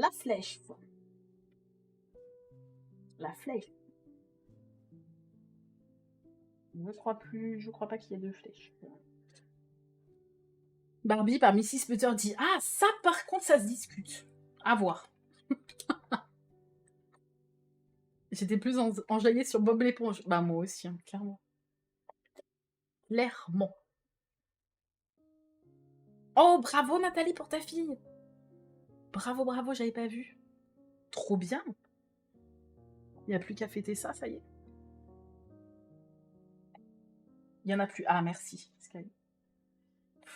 La flèche. La flèche. Je crois pas qu'il y ait deux flèches. Barbie par Mrs. Potter dit ah ça par contre ça se discute. À voir. J'étais plus enjaillée sur Bob l'éponge. Bah moi aussi, hein, clairement. Clairement. Oh bravo Nathalie pour ta fille. Bravo, bravo, j'avais pas vu. Trop bien. Il n'y a plus qu'à fêter ça, ça y est. Il n'y en a plus. Ah merci.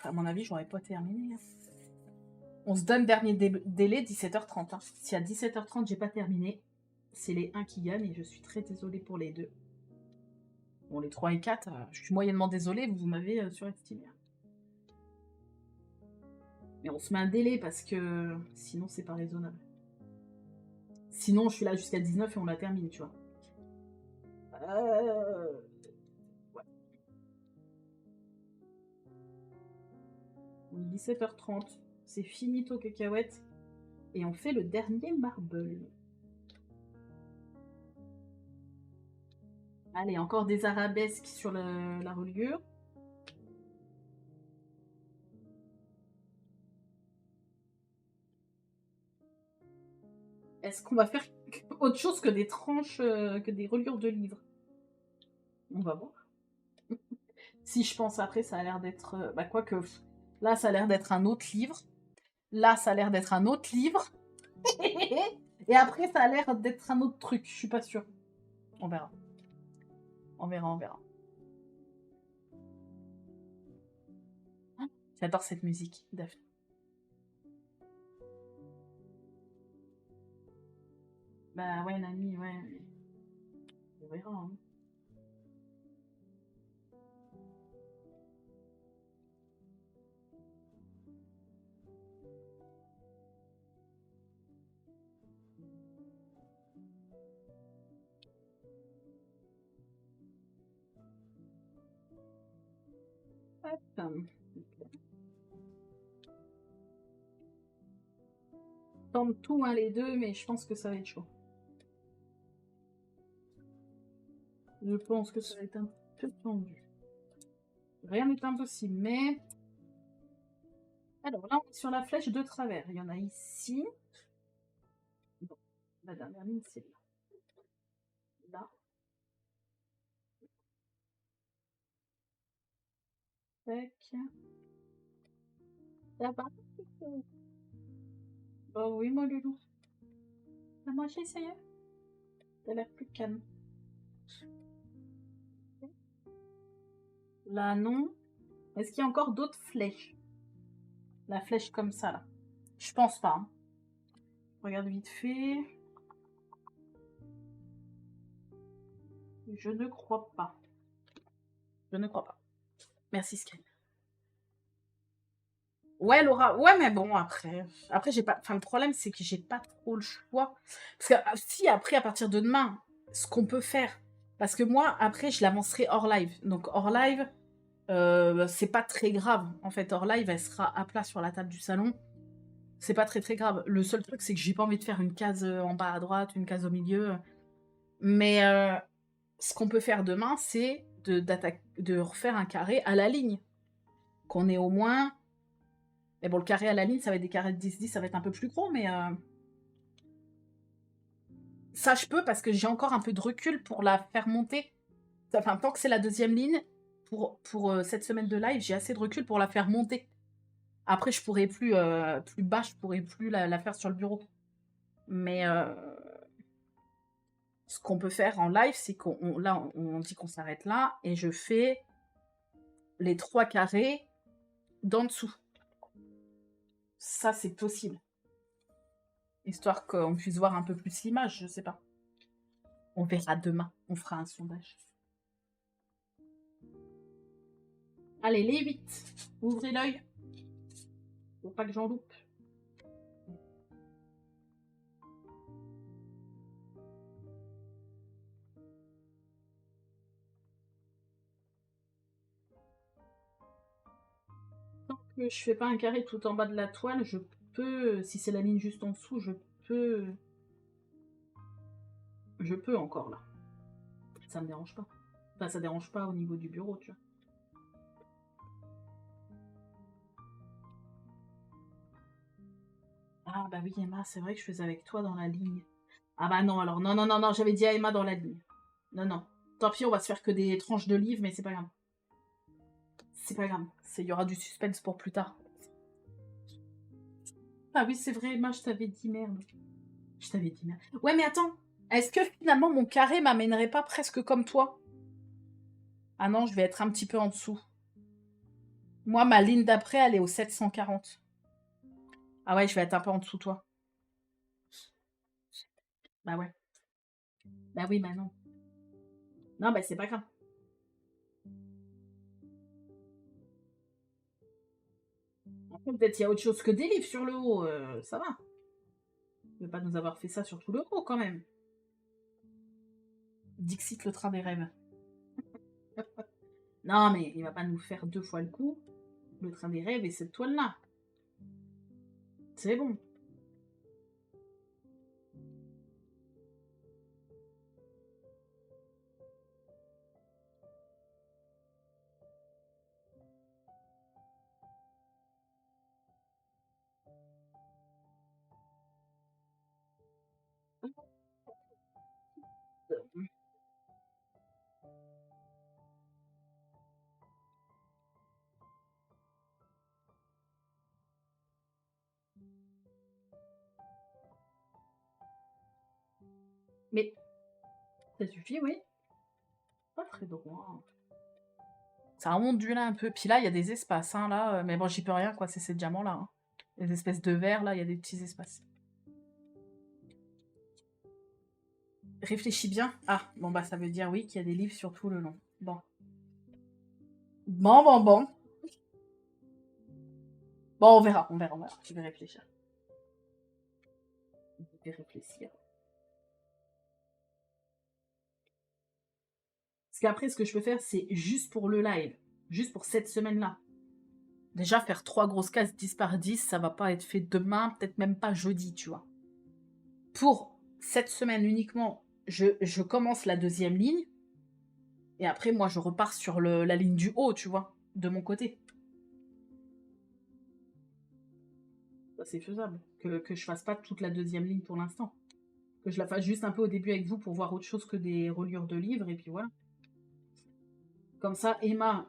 À mon avis, j'aurais pas terminé. On se donne dernier délai 17h30. Hein. Si à 17h30 j'ai pas terminé, c'est les 1 qui gagnent et je suis très désolée pour les 2. Bon, les 3 et 4, je suis moyennement désolée, vous m'avez surestimé. Mais on se met un délai parce que sinon c'est pas raisonnable. Sinon je suis là jusqu'à 19 et on la termine, tu vois. Ouais. 17h30, c'est finito cacahuète. Et on fait le dernier marble. Allez, encore des arabesques sur la reliure. Est-ce qu'on va faire autre chose que des tranches, que des reliures de livres? On va voir. Si je pense après, ça a l'air d'être... bah quoique, là, ça a l'air d'être un autre livre. Là, ça a l'air d'être un autre livre. Et après, ça a l'air d'être un autre truc. Je suis pas sûre. On verra. On verra, on verra. J'adore cette musique, Daphne. Bah ouais, Nami, ouais. On verra, hein. Hop. Tente tout, hein, les deux, mais je pense que ça va être chaud. Je pense que ça va être un peu tendu. Rien n'est impossible, mais... Alors là, on est sur la flèche de travers. Il y en a ici. Bon, la dernière ligne, c'est là. Là. Tac. Ça va? Bah oui, mon loulou. T'as mangé, ça y est? T'as l'air plus calme. Là, non. Est-ce qu'il y a encore d'autres flèches? La flèche comme ça, là. Je pense pas. Hein. Regarde vite fait. Je ne crois pas. Je ne crois pas. Merci, Sky. Ouais, Laura. Ouais, mais bon, après j'ai pas... Enfin, le problème, c'est que j'ai pas trop le choix. Parce que si, après, à partir de demain, ce qu'on peut faire... Parce que moi, après, je l'avancerai hors live. Donc, hors live, c'est pas très grave. En fait, hors live, elle sera à plat sur la table du salon. C'est pas très, très grave. Le seul truc, c'est que j'ai pas envie de faire une case en bas à droite, une case au milieu. Mais ce qu'on peut faire demain, c'est de refaire un carré à la ligne. Qu'on ait au moins... Mais bon, le carré à la ligne, ça va être des carrés de 10-10, ça va être un peu plus gros, mais... Ça, je peux, parce que j'ai encore un peu de recul pour la faire monter. Enfin, tant que c'est la deuxième ligne, pour cette semaine de live, j'ai assez de recul pour la faire monter. Après, je pourrais plus bas, je pourrais plus la faire sur le bureau. Mais ce qu'on peut faire en live, c'est on dit qu'on s'arrête là, et je fais les 3 carrés d'en dessous. Ça, c'est possible. Histoire qu'on puisse voir un peu plus l'image, je sais pas. On verra demain, on fera un sondage. Allez, les 8. Ouvrez l'œil. Faut pas que j'en loupe. Tant que je fais pas un carré tout en bas de la toile, je peux, si c'est la ligne juste en dessous, je Je peux encore, là. Ça me dérange pas. Enfin, ça dérange pas au niveau du bureau, tu vois. Ah bah oui, Emma, c'est vrai que je faisais avec toi dans la ligne. Ah bah non, alors non, non, non, non, j'avais dit à Emma dans la ligne. Non, non. Tant pis, on va se faire que des tranches de livres, mais c'est pas grave. C'est pas grave. Il y aura du suspense pour plus tard. Ah oui, c'est vrai, Emma, je t'avais dit merde. Je t'avais dit merde. Ouais, mais attends. Est-ce que finalement mon carré m'amènerait pas presque comme toi? Ah non, je vais être un petit peu en dessous. Moi, ma ligne d'après, elle est au 740. Ah ouais, je vais être un peu en dessous, toi. Bah ouais. Bah oui, bah non. Non, bah c'est pas grave. Après, peut-être il y a autre chose que des livres sur le haut, ça va. Ne pas nous avoir fait ça sur tout le haut, quand même. Dixit, le train des rêves. Non, mais il va pas nous faire 2 fois le coup. Le train des rêves et cette toile-là. C'est bon. Mais ça suffit, oui. Pas très droit. Ça remonte du là un peu. Puis là, il y a des espaces, hein, là. Mais bon, j'y peux rien, quoi. C'est ces diamants-là. Hein. Les espèces de verre, là, il y a des petits espaces. Réfléchis bien. Ah, bon, bah, ça veut dire oui qu'il y a des livres sur tout le long. Bon. Bon, bon, bon. Bon, on verra, on verra, on verra. Je vais réfléchir. Je vais réfléchir. Parce qu'après, ce que je peux faire, c'est juste pour le live. Juste pour cette semaine-là. Déjà, faire 3 grosses cases 10 par 10, ça va pas être fait demain, peut-être même pas jeudi, tu vois. Pour cette semaine uniquement, je commence la deuxième ligne. Et après, moi, je repars sur la ligne du haut, tu vois, de mon côté. Ça, c'est faisable. Que je fasse pas toute la deuxième ligne pour l'instant. Que je la fasse juste un peu au début avec vous pour voir autre chose que des reliures de livres, et puis voilà. Comme ça, Emma,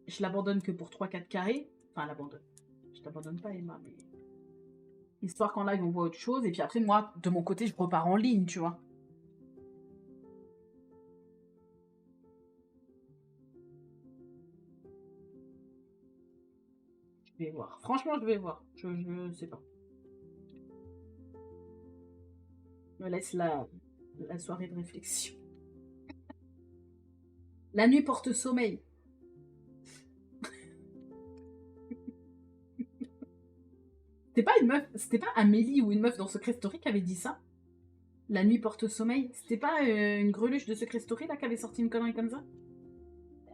je l'abandonne que pour 3-4 carrés. Enfin, l'abandonne. Je t'abandonne pas, Emma, mais... Histoire qu'en live, on voit autre chose. Et puis après, moi, de mon côté, je repars en ligne, tu vois. Je vais voir. Franchement, je vais voir. Je sais pas. Je me laisse la soirée de réflexion. La nuit porte sommeil. C'était pas une meuf, c'était pas Amélie ou une meuf dans Secret Story qui avait dit ça? La nuit porte sommeil. C'était pas une greluche de Secret Story là qui avait sorti une connerie comme ça?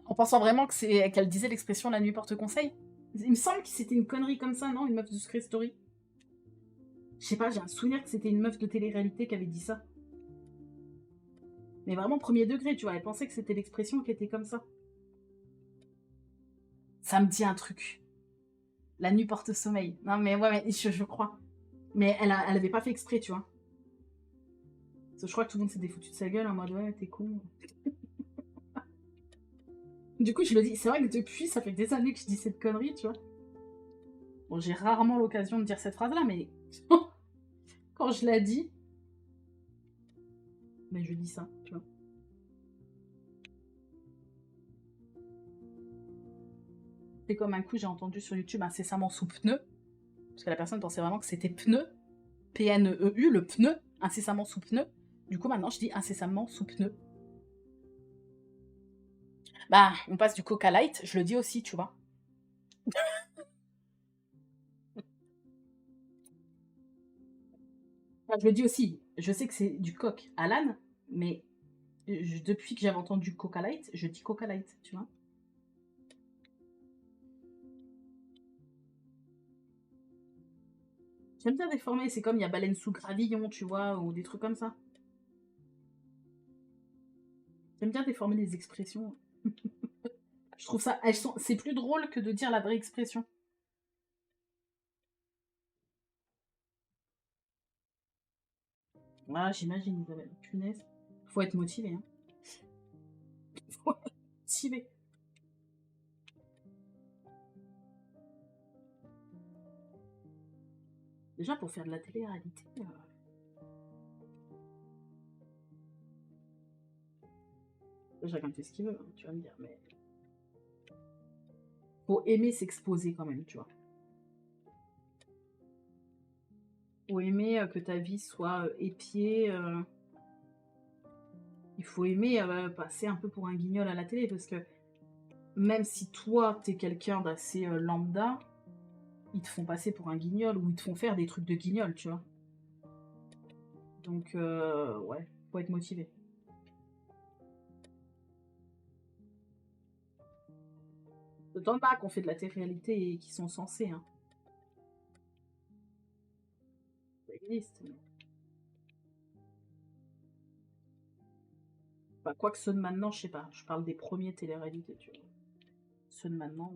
En pensant vraiment que c'est qu'elle disait l'expression la nuit porte conseil? Il me semble que c'était une connerie comme ça, non? Une meuf de Secret Story? Je sais pas, j'ai un souvenir que c'était une meuf de télé-réalité qui avait dit ça. Mais vraiment premier degré, tu vois, elle pensait que c'était l'expression qui était comme ça. Ça me dit un truc. La nuit porte sommeil. Non mais ouais, mais je crois. Mais elle avait pas fait exprès, tu vois. Parce que je crois que tout le monde s'était foutu de sa gueule en mode ouais, t'es con. Du coup, je le dis, c'est vrai que depuis, ça fait des années que je dis cette connerie, tu vois. Bon, j'ai rarement l'occasion de dire cette phrase-là, mais quand je la dis, ben je dis ça, tu vois. C'est comme un coup, j'ai entendu sur YouTube incessamment sous pneu, parce que la personne pensait vraiment que c'était pneu, P-N-E-U, le pneu, incessamment sous pneu. Du coup, maintenant, je dis incessamment sous pneu. Bah, on passe du Coca Light, je le dis aussi, tu vois. Enfin, je le dis aussi, je sais que c'est du coq à l'âne, mais depuis que j'avais entendu Coca Light, je dis Coca Light, tu vois. J'aime bien déformer, c'est comme il y a baleine sous gravillon, tu vois, ou des trucs comme ça. J'aime bien déformer les expressions. Je trouve ça, c'est plus drôle que de dire la vraie expression. Ah, j'imagine, Isabelle. Punaise. Faut être motivé, hein. Faut être motivé. Déjà, pour faire de la télé-réalité, chacun fait ce qu'il veut, hein, tu vas me dire, mais faut aimer s'exposer quand même, tu vois. Faut aimer que ta vie soit épiée. Il faut aimer passer un peu pour un guignol à la télé, parce que même si toi, t'es quelqu'un d'assez lambda, ils te font passer pour un guignol ou ils te font faire des trucs de guignol, tu vois. Donc, ouais, faut être motivé. T'en as qu'on fait de la télé-réalité et qui sont censés, hein. Ça existe. Mais... Enfin, quoi que ceux de maintenant, je sais pas. Je parle des premiers télé-réalités, tu vois. Ceux de maintenant...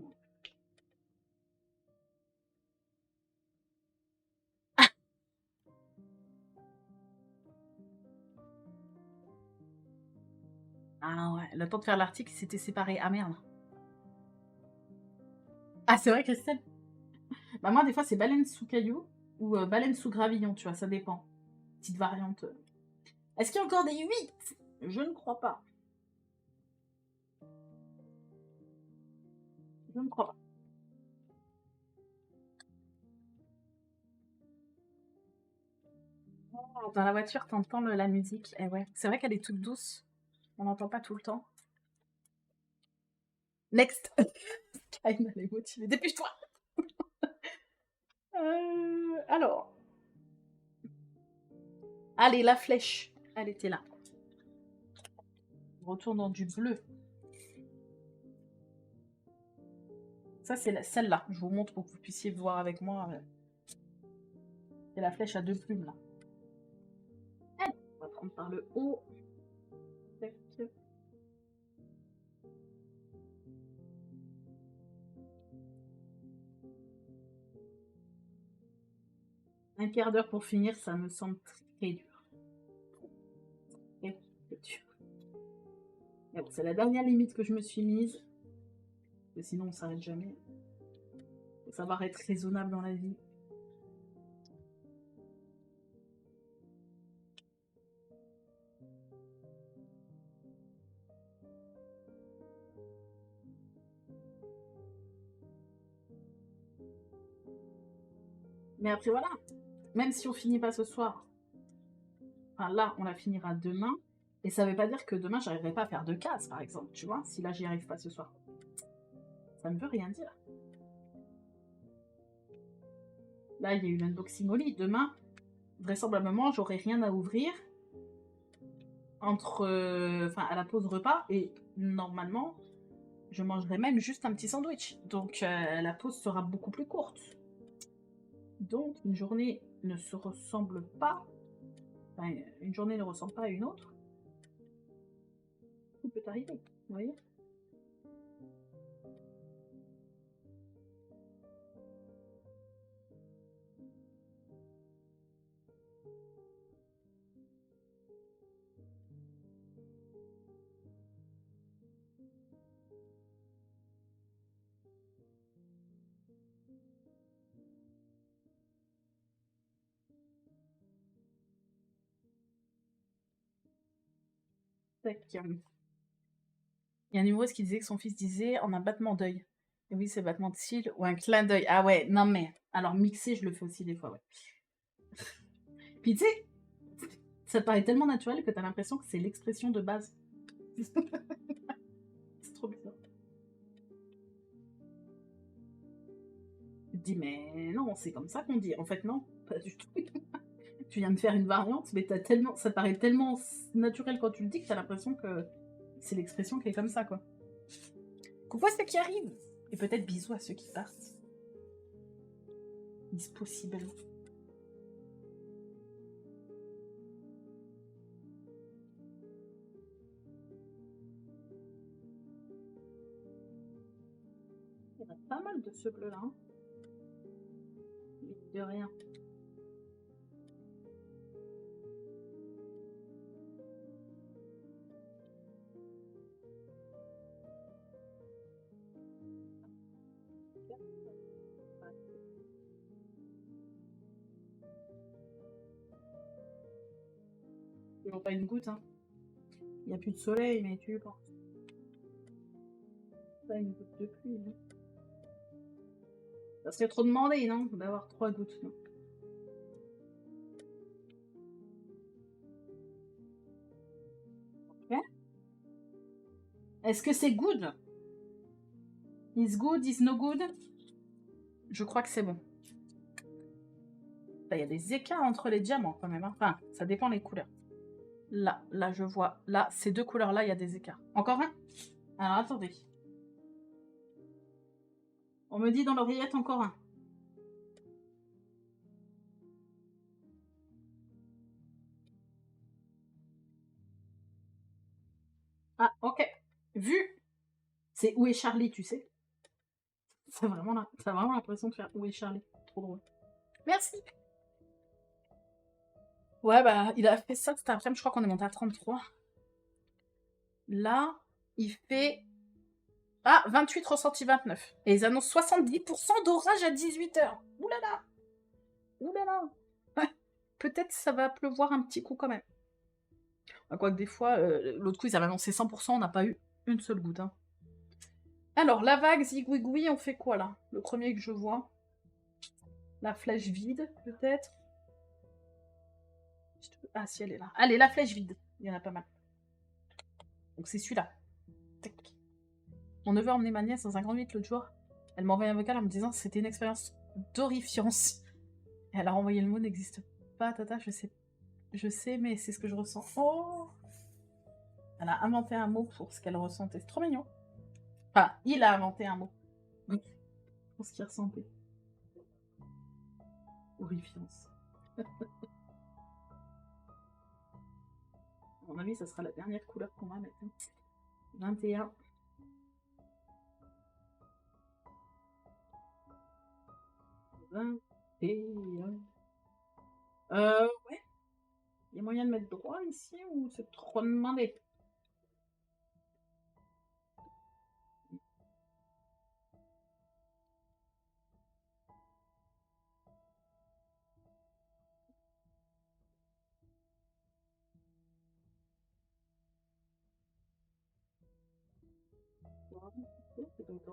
Ah ouais, le temps de faire l'article, c'était séparé. Ah merde. Ah, c'est vrai, Christelle. Bah moi, des fois, c'est baleine sous caillou ou baleine sous gravillon, tu vois, ça dépend. Petite variante. Est-ce qu'il y a encore des 8? Je ne crois pas. Je ne crois pas. Dans la voiture, t'entends la musique. Eh ouais, c'est vrai qu'elle est toute douce. On n'entend pas tout le temps. Next. Kaina, elle est motivée. Dépêche-toi. Alors. Allez, la flèche. Elle était là. On retourne dans du bleu. Ça, c'est celle-là. Je vous montre pour que vous puissiez voir avec moi. C'est la flèche à 2 plumes, là. Allez, on va prendre par le haut. Tac. Un quart d'heure pour finir, ça me semble très dur. Très dur. Mais bon, c'est la dernière limite que je me suis mise. Parce que sinon, on s'arrête jamais. Faut savoir être raisonnable dans la vie. Mais après, voilà. Même si on finit pas ce soir, enfin là, on la finira demain. Et ça veut pas dire que demain, j'arriverai pas à faire 2 cases, par exemple. Tu vois, si là, j'y arrive pas ce soir. Ça ne veut rien dire. Là, il y a eu l'unboxing au lit. Demain, vraisemblablement, j'aurai rien à ouvrir entre, enfin, à la pause repas. Et normalement, je mangerai même juste un petit sandwich. Donc, la pause sera beaucoup plus courte. Donc, une journée ne se ressemble pas. Enfin, une journée ne ressemble pas à une autre. Tout peut arriver, vous voyez. Tac. Il y a un humoriste qui disait que son fils disait en un battement d'œil. Et oui, c'est battement de cils ou un clin d'œil. Ah ouais, non mais. Alors mixer, je le fais aussi des fois, ouais. Puis tu sais, ça te paraît tellement naturel que t'as l'impression que c'est l'expression de base. C'est trop bizarre. Tu te dis, mais non, c'est comme ça qu'on dit. En fait, non, pas du tout. Tu viens de faire une variante, mais ça te paraît tellement naturel quand tu le dis que t'as l'impression que c'est l'expression qui est comme ça, quoi. Coucou à ceux qui arrivent. Et peut-être bisous à ceux qui partent. Is possible. mal de ce bleu-là. Hein. De rien. Toujours pas une goutte. Hein. Il n'y a plus de soleil, mais tu penses. Pas une goutte de pluie. Hein. Ça serait trop demandé, non? D'avoir 3 gouttes. Non. Ok. Est-ce que c'est good? Is good, is no good? Je crois que c'est bon. Il y a des écarts entre les diamants quand même. Hein. Enfin, ça dépend des couleurs. Là, je vois. Là, ces deux couleurs-là, il y a des écarts. Encore un? Alors, attendez. On me dit dans l'oreillette encore un. Ah, ok. Vu. C'est Où est Charlie, tu sais. T'as vraiment l'impression de faire Où est Charlie. Trop drôle. Merci. Ouais, bah, il a fait ça cet après-midi. Je crois qu'on est monté à 33. Là, il fait... Ah, 28 ressenti 29. Et ils annoncent 70% d'orage à 18h. Oulala. Oulala. Peut-être ça va pleuvoir un petit coup quand même. Quoique des fois, l'autre coup, ils avaient annoncé 100%, on n'a pas eu une seule goutte. Hein. Alors, la vague zigouigoui, on fait quoi là? Le premier que je vois. La flèche vide, peut-être. Ah, si, elle est là. Allez, la flèche vide. Il y en a pas mal. Donc, c'est celui-là. Mon neveu a emmené ma nièce dans un grand 8 l'autre jour. Elle m'a envoyé un vocal en me disant que c'était une expérience d'horrifiance. Et elle a renvoyé le mot n'existe pas, tata, je sais, mais c'est ce que je ressens. Oh! Elle a inventé un mot pour ce qu'elle ressentait. C'est trop mignon. Enfin, il a inventé un mot. Pour ce qu'il ressentait. Horrifiance. À mon avis, ça sera la dernière couleur qu'on va mettre. 21. Ouais. Il y a moyen de mettre droit ici ou c'est trop demandé?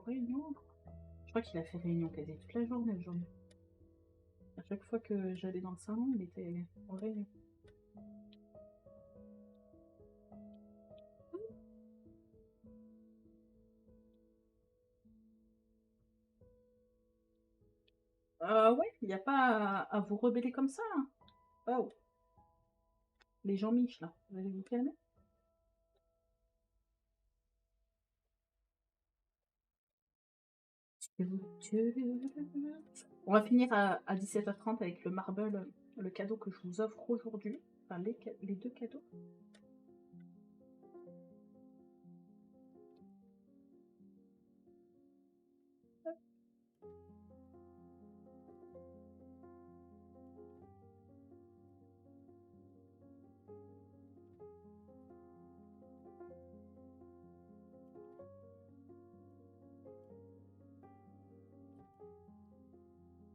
Réunion. Je crois qu'il a fait réunion quasi toute la journée aujourd'hui. À chaque fois que j'allais dans le salon, il était en réunion. Ouais, il n'y a pas à vous rebeller comme ça. Hein. Oh. Les gens miches là, vous allez vous calmer. On va finir à 17h30 avec le marble, le cadeau que je vous offre aujourd'hui. Enfin, les deux cadeaux.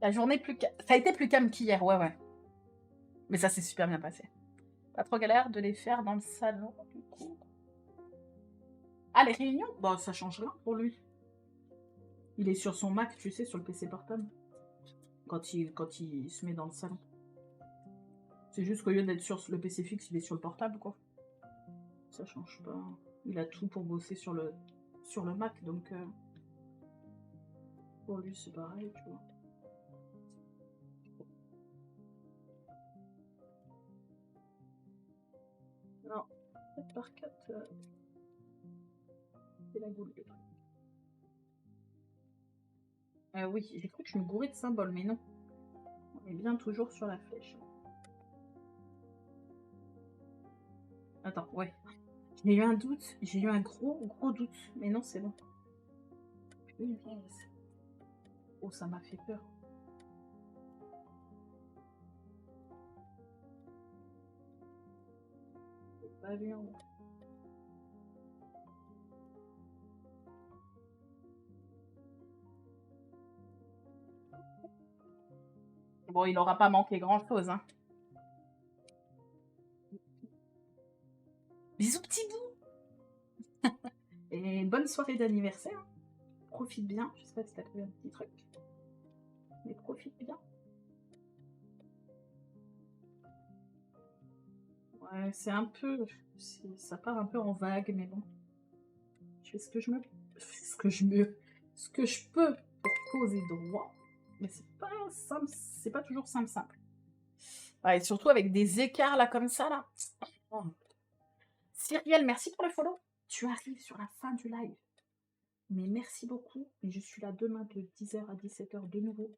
La journée ça a été plus calme qu'hier, ouais. Mais ça s'est super bien passé. Pas trop galère de les faire dans le salon, du coup. Ah, les réunions? Bon, ça change rien pour lui. Il est sur son Mac, tu sais, sur le PC portable. Quand il se met dans le salon. C'est juste qu'au lieu d'être sur le PC fixe, il est sur le portable, quoi. Ça change pas. Il a tout pour bosser sur le Mac, donc pour lui, c'est pareil, tu vois. Non, 4 par 4, c'est la boule. Oui, j'ai cru que je me bourrais de symboles, mais non. On est bien toujours sur la flèche. Attends, ouais. J'ai eu un doute, j'ai eu un gros doute, mais non, c'est bon. Oh, ça m'a fait peur. C'est pas bien. Bon, il n'aura pas manqué grand-chose, hein. Bisous, petit bout. Et bonne soirée d'anniversaire. Profite bien. Je sais pas si t'as trouvé un petit truc. Mais profite bien. Ouais, c'est un peu... Ça part un peu en vague, mais bon. Je fais ce que je me... Ce que je peux pour causer droit. Mais c'est pas simple. C'est pas toujours simple. Ouais, et surtout avec des écarts là comme ça, là. Oh. Cyrielle, merci pour le follow. Tu arrives sur la fin du live. Mais merci beaucoup. Et je suis là demain de 10h à 17h de nouveau.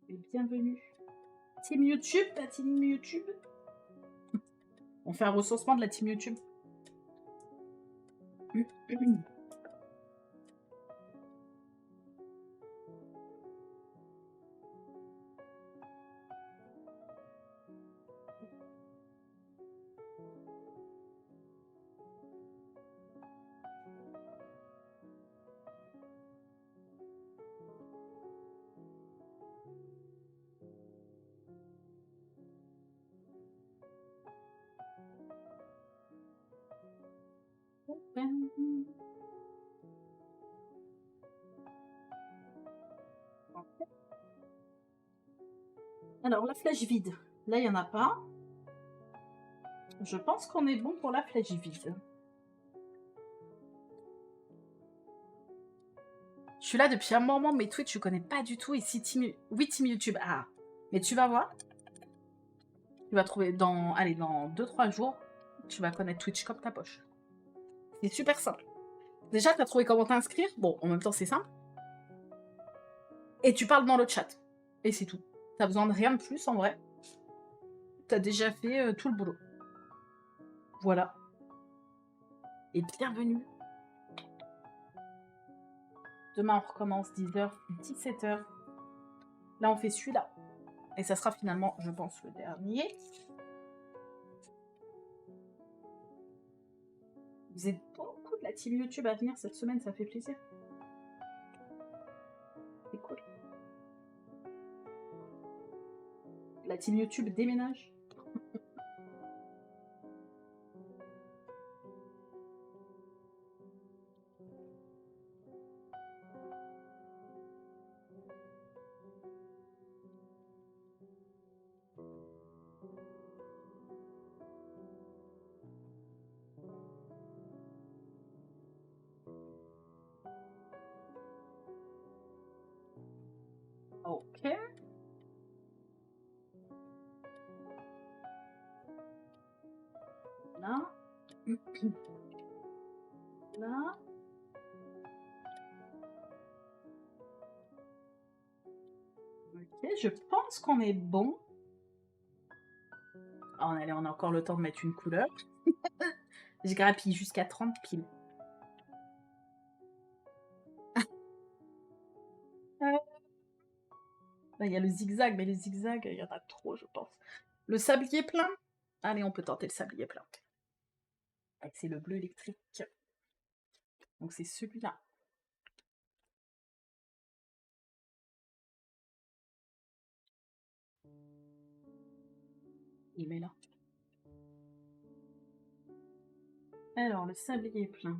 Et bienvenue. Team YouTube, la team YouTube. On fait un recensement de la team YouTube. Alors, la flèche vide. Là, il n'y en a pas. Je pense qu'on est bon pour la flèche vide. Je suis là depuis un moment, mais Twitch, je connais pas du tout. Ici, oui, Team YouTube. Ah, mais tu vas voir. Tu vas trouver dans 2-3 jours, tu vas connaître Twitch comme ta poche. C'est super simple. Déjà, tu as trouvé comment t'inscrire. Bon, en même temps, c'est simple. Et tu parles dans le chat. Et c'est tout. T'as besoin de rien de plus, en vrai. T'as déjà fait tout le boulot. Voilà. Et bienvenue. Demain, on recommence 10h, 17h. Là, on fait celui-là. Et ça sera finalement, je pense, le dernier. Vous êtes beaucoup de la team YouTube à venir cette semaine, ça fait plaisir. C'est cool. La team YouTube déménage. Ok. Là. Là. Ok, je pense qu'on est bon. Oh, allez, on a encore le temps de mettre une couleur. Je grappille jusqu'à 30 piles. Là, il y a le zigzag, mais les zigzags, il y en a trop, je pense. Le sablier plein. Allez, on peut tenter le sablier plein. C'est le bleu électrique. Donc c'est celui-là. Il met là. Alors, le sablier plein.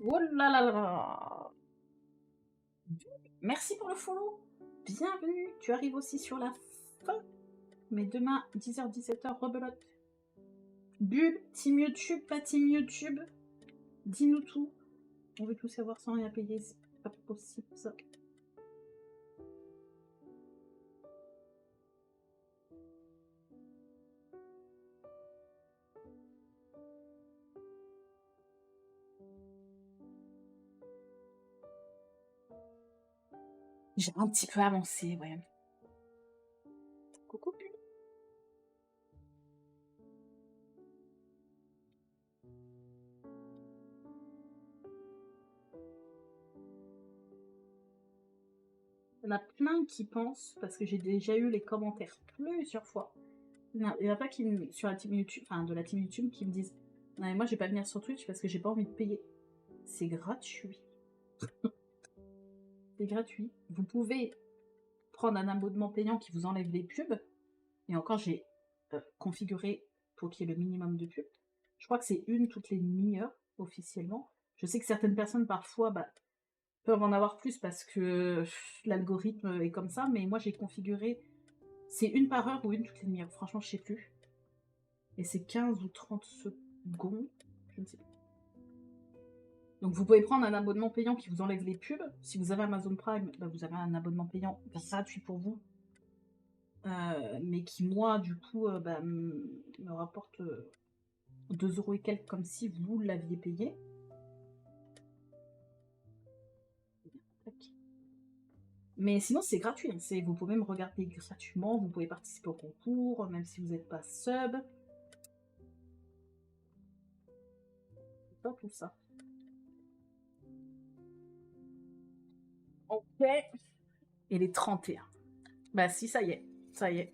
Oh là là là. Merci pour le follow. Bienvenue. Tu arrives aussi sur la fin. Mais demain, 10h, 17h, rebelote. Bulle, team YouTube, pas team YouTube. Dis-nous tout. On veut tout savoir sans rien payer. C'est pas possible ça. J'ai un petit peu avancé, ouais. Coucou. Il y en a plein qui pensent, parce que j'ai déjà eu les commentaires plusieurs fois. Il y en a pas qui sur la team YouTube, enfin de la team YouTube, qui me disent non mais moi je vais pas venir sur Twitch parce que j'ai pas envie de payer. C'est gratuit. C'est gratuit. Vous pouvez prendre un abonnement payant qui vous enlève les pubs. Et encore j'ai configuré pour qu'il y ait le minimum de pubs. Je crois que c'est une toutes les demi-heures officiellement. Je sais que certaines personnes parfois peuvent en avoir plus parce que l'algorithme est comme ça, mais moi j'ai configuré, c'est une par heure ou une toutes les demi-heures, franchement je sais plus. Et c'est 15 ou 30 secondes, je ne sais plus. Donc vous pouvez prendre un abonnement payant qui vous enlève les pubs. Si vous avez Amazon Prime, bah, vous avez un abonnement payant gratuit pour vous. Mais qui moi du coup me rapporte 2 € et quelques comme si vous l'aviez payé. Mais sinon, c'est gratuit. Hein. Vous pouvez me regarder gratuitement. Vous pouvez participer au concours, même si vous n'êtes pas sub. Pas tout ça. Ok. Et les 31. Bah si, ça y est. Ça y est.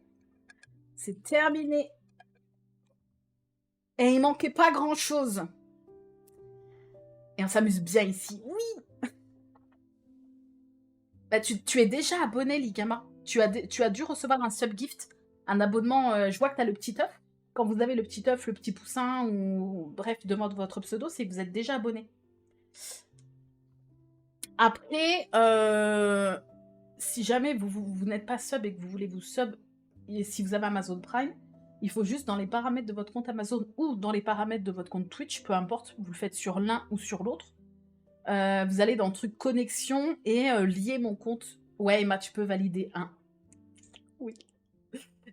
C'est terminé. Et il manquait pas grand-chose. Et on s'amuse bien ici. Oui. Bah, tu es déjà abonné, Ligama. Tu as dû recevoir un sub-gift, un abonnement. Je vois que tu as le petit œuf. Quand vous avez le petit œuf, le petit poussin, ou bref, demande votre pseudo, c'est que vous êtes déjà abonné. Après, si jamais vous n'êtes pas sub et que vous voulez vous sub, et si vous avez Amazon Prime, il faut juste dans les paramètres de votre compte Amazon ou dans les paramètres de votre compte Twitch, peu importe, vous le faites sur l'un ou sur l'autre. Vous allez dans le truc connexion et lier mon compte. Ouais, Emma, tu peux valider un. Oui.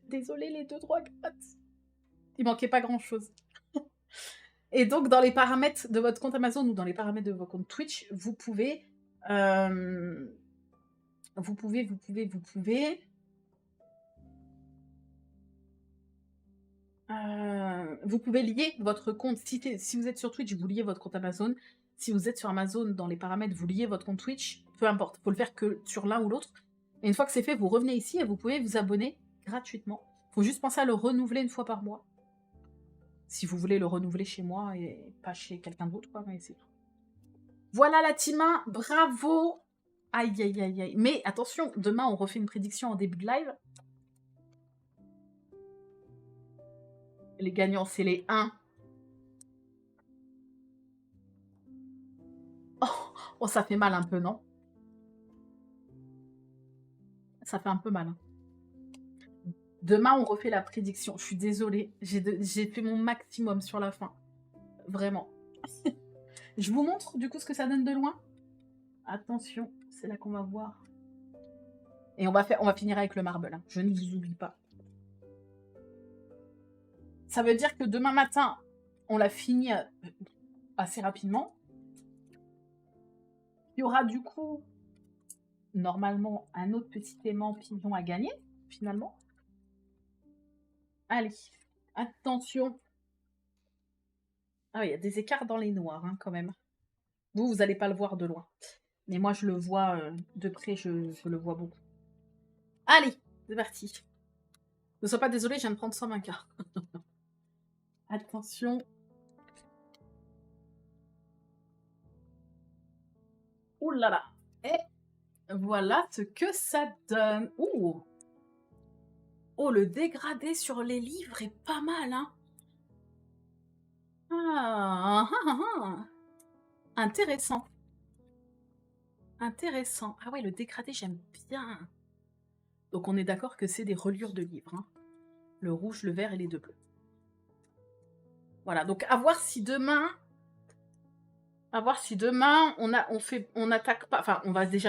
Désolée, les 2 droits gratis. Il manquait pas grand-chose. Et donc, dans les paramètres de votre compte Amazon ou dans les paramètres de votre compte Twitch, vous pouvez lier votre compte. Si vous êtes sur Twitch, vous liez votre compte Amazon. Si vous êtes sur Amazon, dans les paramètres, vous liez votre compte Twitch. Peu importe, il faut le faire que sur l'un ou l'autre. Et une fois que c'est fait, vous revenez ici et vous pouvez vous abonner gratuitement. Il faut juste penser à le renouveler une fois par mois. Si vous voulez le renouveler chez moi et pas chez quelqu'un d'autre, quoi, mais c'est tout. Voilà la team 1, bravo. Aïe, aïe, aïe, aïe. Mais attention, demain, on refait une prédiction en début de live. Les gagnants, c'est les 1. Oh, ça fait mal un peu, non? Ça fait un peu mal. Hein. Demain, on refait la prédiction. Je suis désolée. J'ai fait mon maximum sur la fin. Vraiment. Je vous montre, du coup, ce que ça donne de loin. Attention, c'est là qu'on va voir. Et on va finir avec le marble. Hein. Je ne vous oublie pas. Ça veut dire que demain matin, on l'a fini assez rapidement. Il y aura du coup, normalement, un autre petit aimant pigeon à gagner, finalement. Allez, attention. Ah oui, il y a des écarts dans les noirs, hein, quand même. Vous n'allez pas le voir de loin. Mais moi, je le vois de près, je le vois beaucoup. Allez, c'est parti. Ne sois pas désolé, je viens de prendre 120 cartes. Attention. Ouh là là. Et voilà ce que ça donne. Ouh. Oh, le dégradé sur les livres est pas mal, hein. Ah. Intéressant. Intéressant. Ah ouais, le dégradé, j'aime bien. Donc on est d'accord que c'est des reliures de livres. Hein. Le rouge, le vert et les 2 bleus. Voilà, donc à voir si demain on attaque pas, enfin on va déjà